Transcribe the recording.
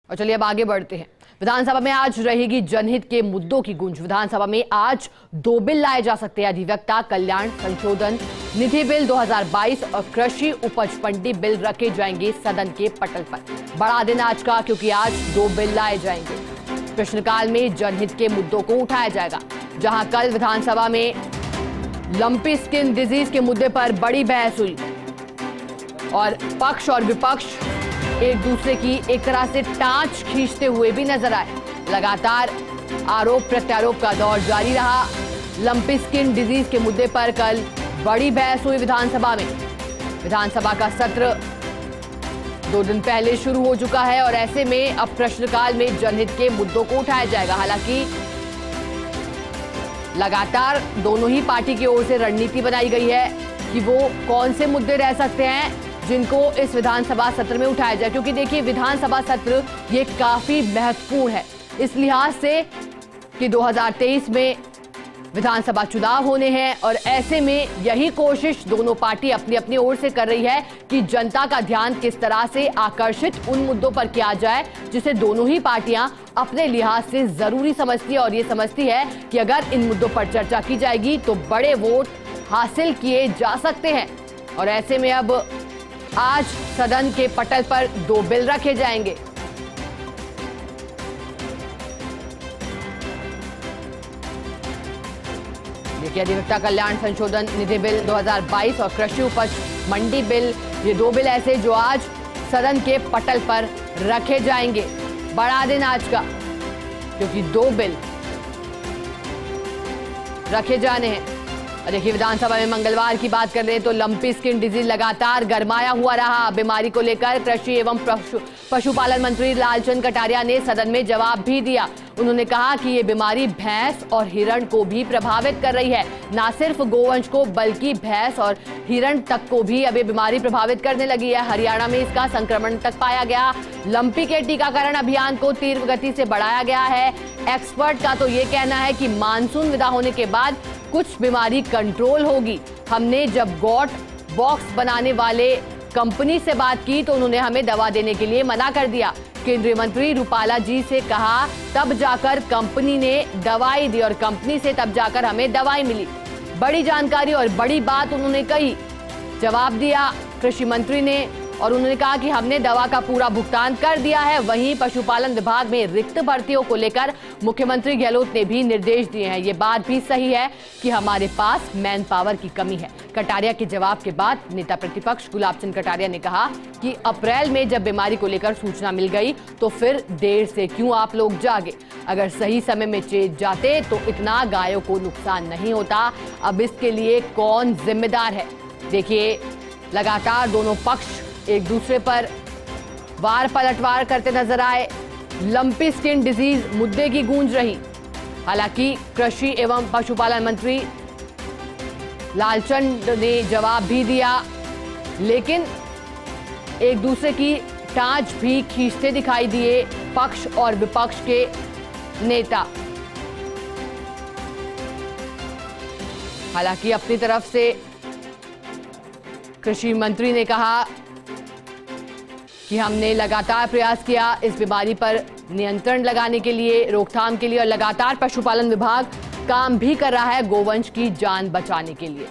और चलिए अब आगे बढ़ते हैं। विधानसभा में आज रहेगी जनहित के मुद्दों की गूंज। विधानसभा में आज 2 बिल लाए जा सकते हैं। अधिवक्ता कल्याण संशोधन निधि बिल 2022 और कृषि उपज मंडी बिल रखे जाएंगे सदन के पटल पर। बड़ा दिन आज का, क्योंकि आज 2 बिल लाए जाएंगे। प्रश्नकाल में जनहित के मुद्दों को उठाया जाएगा। जहां कल विधानसभा में लंपी स्किन डिजीज के मुद्दे पर बड़ी बहस हुई और पक्ष और विपक्ष एक दूसरे की एक तरह से टांच खींचते हुए भी नजर आए। लगातार आरोप प्रत्यारोप का दौर जारी रहा। लंपी स्किन डिजीज के मुद्दे पर कल बड़ी बहस हुई विधानसभा में। विधानसभा का सत्र 2 दिन पहले शुरू हो चुका है और ऐसे में अब प्रश्नकाल में जनहित के मुद्दों को उठाया जाएगा। हालांकि लगातार दोनों ही पार्टी की ओर से रणनीति बनाई गई है कि वो कौन से मुद्दे रह सकते हैं जिनको इस विधानसभा सत्र में उठाया जाए, क्योंकि देखिए विधानसभा सत्र ये काफी महत्वपूर्ण है इस लिहाज से कि 2023 में विधानसभा चुनाव होने हैं और ऐसे में यही कोशिश दोनों पार्टी अपनी अपनी ओर से कर रही है कि जनता का ध्यान किस तरह से आकर्षित उन मुद्दों पर किया जाए जिसे दोनों ही पार्टियां अपने लिहाज से जरूरी समझती है और ये समझती है कि अगर इन मुद्दों पर चर्चा की जाएगी तो बड़े वोट हासिल किए जा सकते हैं। और ऐसे में अब आज सदन के पटल पर 2 बिल रखे जाएंगे। देखिए, अधिवक्ता कल्याण संशोधन निधि बिल 2022 और कृषि उपज मंडी बिल, ये 2 बिल ऐसे जो आज सदन के पटल पर रखे जाएंगे। बड़ा दिन आज का, क्योंकि 2 बिल रखे जाने हैं। देखिए, विधानसभा में मंगलवार की बात कर रहे हैं तो लंपी स्किन डिजीज लगातार गरमाया हुआ रहा। बीमारी को लेकर कृषि एवं पशुपालन मंत्री लालचंद कटारिया ने सदन में जवाब भी दिया। उन्होंने कहा कि ये बीमारी भैंस और हिरण को भी प्रभावित कर रही है। ना सिर्फ गोवंश को बल्कि भैंस और हिरण तक को भी अब ये बीमारी प्रभावित करने लगी है। हरियाणा में इसका संक्रमण तक पाया गया। लंपी के टीकाकरण अभियान को तीव्र गति से बढ़ाया गया है। एक्सपर्ट का तो ये कहना है कि मानसून विदा होने के बाद कुछ बीमारी कंट्रोल होगी। हमने जब गॉट बॉक्स बनाने वाले कंपनी से बात की तो उन्होंने हमें दवा देने के लिए मना कर दिया। केंद्रीय मंत्री रूपाला जी से कहा, तब जाकर कंपनी ने दवाई दी और कंपनी से तब जाकर हमें दवाई मिली। बड़ी जानकारी और बड़ी बात उन्होंने कही, जवाब दिया कृषि मंत्री ने और उन्होंने कहा कि हमने दवा का पूरा भुगतान कर दिया है। वहीं पशुपालन विभाग में रिक्त भर्तियों को लेकर मुख्यमंत्री गहलोत ने भी निर्देश दिए हैं। ये बात भी सही है कि हमारे पास मैन पावर की कमी है। कटारिया के जवाब के बाद नेता प्रतिपक्ष गुलाब चंद कटारिया ने कहा कि अप्रैल में जब बीमारी को लेकर सूचना मिल गई तो फिर देर से क्यों आप लोग जागे। अगर सही समय में चेत जाते तो इतना गायों को नुकसान नहीं होता। अब इसके लिए कौन जिम्मेदार है? देखिए, लगातार दोनों पक्ष एक दूसरे पर वार पलटवार करते नजर आए। लंपी स्किन डिजीज मुद्दे की गूंज रही। हालांकि कृषि एवं पशुपालन मंत्री लालचंद ने जवाब भी दिया, लेकिन एक दूसरे की टांच भी खींचते दिखाई दिए पक्ष और विपक्ष के नेता। हालांकि अपनी तरफ से कृषि मंत्री ने कहा कि हमने लगातार प्रयास किया इस बीमारी पर नियंत्रण लगाने के लिए, रोकथाम के लिए, और लगातार पशुपालन विभाग काम भी कर रहा है गोवंश की जान बचाने के लिए।